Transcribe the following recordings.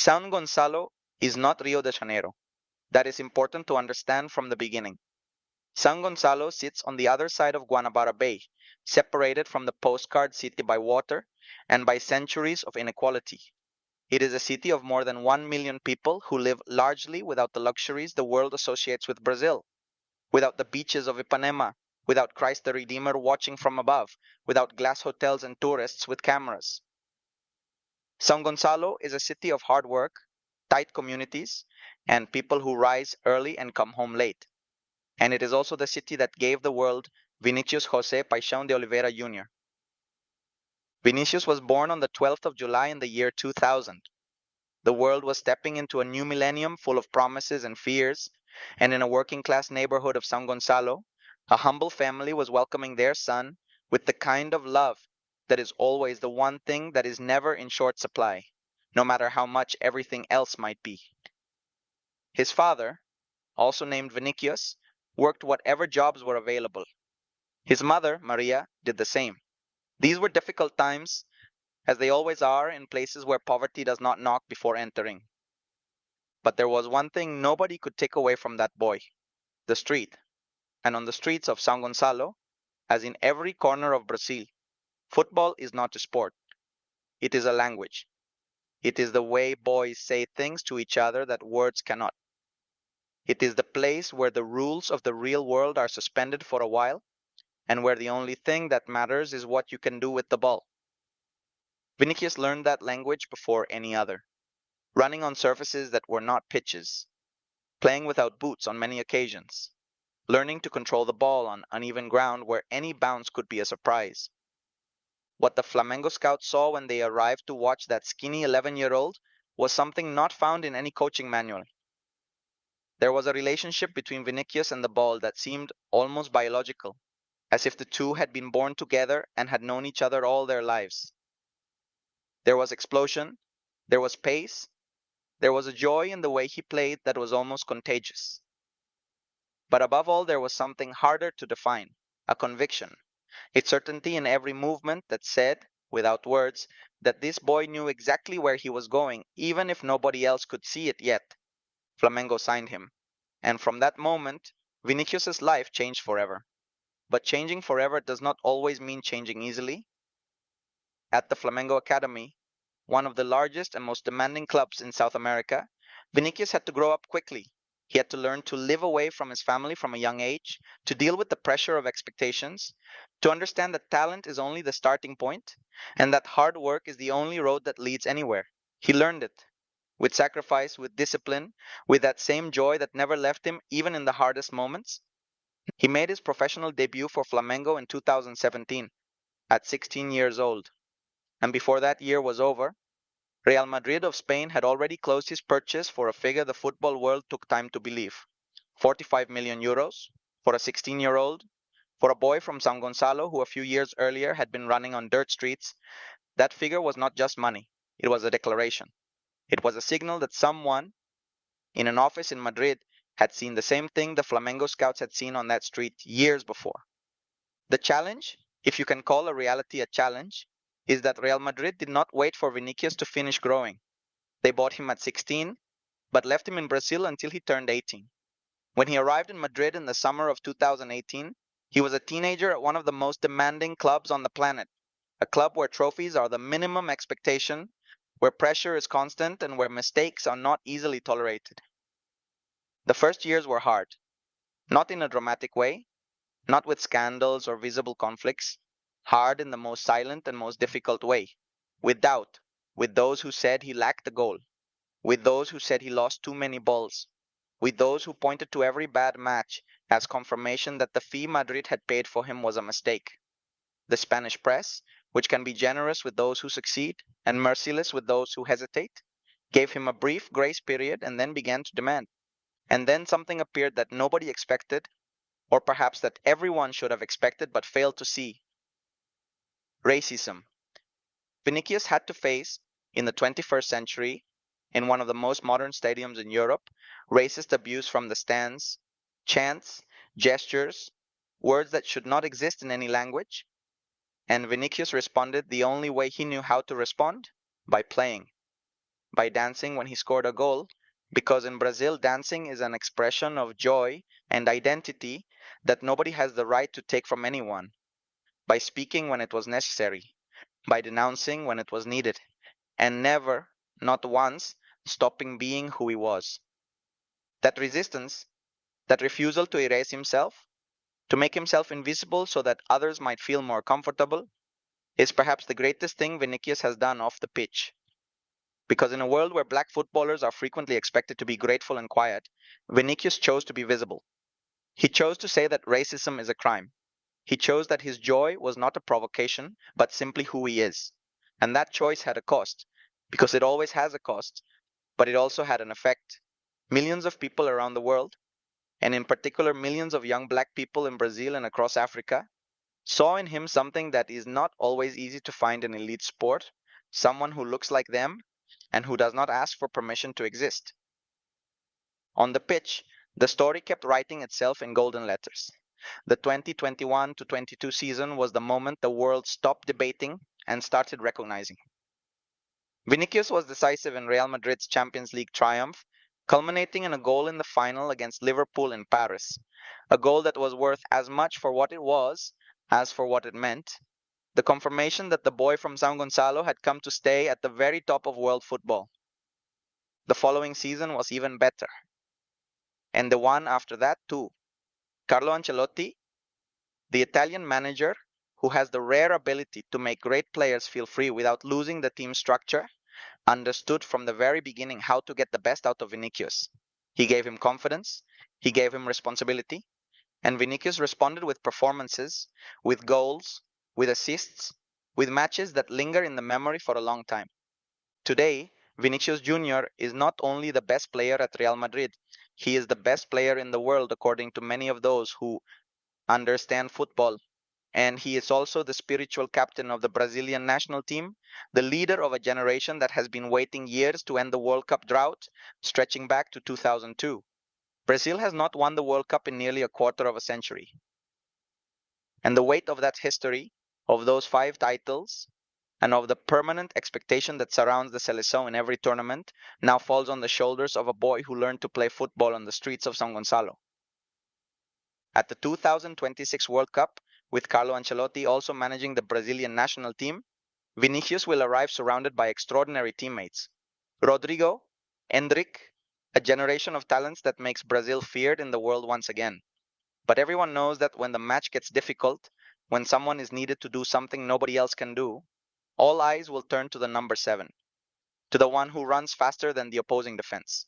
São Gonçalo is not Rio de Janeiro. That is important to understand from the beginning. São Gonçalo sits on the other side of Guanabara Bay, separated from the postcard city by water and by centuries of inequality. It is a city of more than 1 million people who live largely without the luxuries the world associates with Brazil, without the beaches of Ipanema, without Christ the Redeemer watching from above, without glass hotels and tourists with cameras. São Gonçalo is a city of hard work, tight communities, and people who rise early and come home late. And it is also the city that gave the world Vinicius José Paixão de Oliveira Júnior. Vinicius was born on the 12th of July in the year 2000. The world was stepping into a new millennium full of promises and fears, and in a working-class neighborhood of São Gonçalo, a humble family was welcoming their son with the kind of love that is always the one thing that is never in short supply, no matter how much everything else might be. His father, also named Vinicius, worked whatever jobs were available. His mother, Maria, did the same. These were difficult times, as they always are in places where poverty does not knock before entering. But there was one thing nobody could take away from that boy: the street. And on the streets of São Gonçalo, as in every corner of Brazil, football is not a sport. It is a language. It is the way boys say things to each other that words cannot. It is the place where the rules of the real world are suspended for a while, and where the only thing that matters is what you can do with the ball. Vinicius learned that language before any other, running on surfaces that were not pitches, playing without boots on many occasions, learning to control the ball on uneven ground where any bounce could be a surprise. What the Flamengo scouts saw when they arrived to watch that skinny 11-year-old was something not found in any coaching manual. There was a relationship between Vinicius and the ball that seemed almost biological, as if the two had been born together and had known each other all their lives. There was explosion, there was pace, there was a joy in the way he played that was almost contagious. But above all, there was something harder to define: a conviction, a certainty in every movement that said, without words, that this boy knew exactly where he was going, even if nobody else could see it yet. Flamengo signed him, and from that moment, Vinicius's life changed forever. But changing forever does not always mean changing easily. At the Flamengo Academy, one of the largest and most demanding clubs in South America, Vinicius had to grow up quickly. He had to learn to live away from his family from a young age, to deal with the pressure of expectations, to understand that talent is only the starting point, and that hard work is the only road that leads anywhere. He learned it, with sacrifice, with discipline, with that same joy that never left him even in the hardest moments. He made his professional debut for Flamengo in 2017, at 16 years old. And before that year was over, Real Madrid of Spain had already closed his purchase for a figure the football world took time to believe: 45 million euros for a 16-year-old, for a boy from São Gonçalo who a few years earlier had been running on dirt streets. That figure was not just money, it was a declaration. It was a signal that someone in an office in Madrid had seen the same thing the Flamengo scouts had seen on that street years before. The challenge, if you can call a reality a challenge, is that Real Madrid did not wait for Vinicius to finish growing. They bought him at 16, but left him in Brazil until he turned 18. When he arrived in Madrid in the summer of 2018, he was a teenager at one of the most demanding clubs on the planet, a club where trophies are the minimum expectation, where pressure is constant, and where mistakes are not easily tolerated. The first years were hard, not in a dramatic way, not with scandals or visible conflicts, hard in the most silent and most difficult way, with doubt, with those who said he lacked the goal, with those who said he lost too many balls, with those who pointed to every bad match as confirmation that the fee Madrid had paid for him was a mistake. The Spanish press, which can be generous with those who succeed and merciless with those who hesitate, gave him a brief grace period and then began to demand. And then something appeared that nobody expected, or perhaps that everyone should have expected but failed to see: racism. Vinicius had to face, in the 21st century, in one of the most modern stadiums in Europe, racist abuse from the stands, chants, gestures, words that should not exist in any language. And Vinicius responded the only way he knew how to respond: by playing. by dancing when he scored a goal, because in Brazil, dancing is an expression of joy and identity that nobody has the right to take from anyone, by speaking when it was necessary, by denouncing when it was needed, and never, not once, stopping being who he was. That resistance, that refusal to erase himself, to make himself invisible so that others might feel more comfortable, is perhaps the greatest thing Vinicius has done off the pitch. Because in a world where black footballers are frequently expected to be grateful and quiet, Vinicius chose to be visible. He chose to say that racism is a crime. He chose that his joy was not a provocation, but simply who he is. And that choice had a cost, because it always has a cost, but it also had an effect. Millions of people around the world, and in particular millions of young black people in Brazil and across Africa, saw in him something that is not always easy to find in elite sport, someone who looks like them and who does not ask for permission to exist. On the pitch, the story kept writing itself in golden letters. The 2021 to 22 season was the moment the world stopped debating and started recognizing. Vinicius was decisive in Real Madrid's Champions League triumph, culminating in a goal in the final against Liverpool in Paris, a goal that was worth as much for what it was as for what it meant, the confirmation that the boy from São Gonçalo had come to stay at the very top of world football. The following season was even better, and the one after that too. Carlo Ancelotti, the Italian manager who has the rare ability to make great players feel free without losing the team structure, understood from the very beginning how to get the best out of Vinicius. He gave him confidence, he gave him responsibility, and Vinicius responded with performances, with goals, with assists, with matches that linger in the memory for a long time. Today, Vinicius Júnior is not only the best player at Real Madrid, he is the best player in the world according to many of those who understand football, and he is also the spiritual captain of the Brazilian national team, the leader of a generation that has been waiting years to end the World Cup drought, stretching back to 2002. Brazil has not won the World Cup in nearly a quarter of a century. And the weight of that history, of those 5 titles, and of the permanent expectation that surrounds the Seleção in every tournament, now falls on the shoulders of a boy who learned to play football on the streets of São Gonçalo. At the 2026 World Cup, with Carlo Ancelotti also managing the Brazilian national team, Vinicius will arrive surrounded by extraordinary teammates. Rodrigo, Endrick, a generation of talents that makes Brazil feared in the world once again. But everyone knows that when the match gets difficult, when someone is needed to do something nobody else can do, all eyes will turn to the number 7, to the one who runs faster than the opposing defense,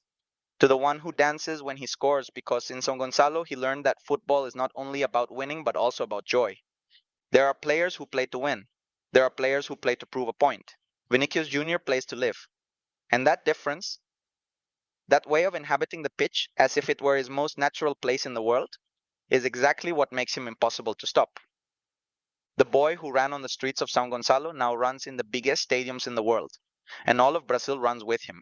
to the one who dances when he scores, because in São Gonçalo he learned that football is not only about winning but also about joy. There are players who play to win. There are players who play to prove a point. Vinicius Júnior plays to live. And that difference, that way of inhabiting the pitch as if it were his most natural place in the world, is exactly what makes him impossible to stop. The boy who ran on the streets of São Gonçalo now runs in the biggest stadiums in the world, and all of Brazil runs with him.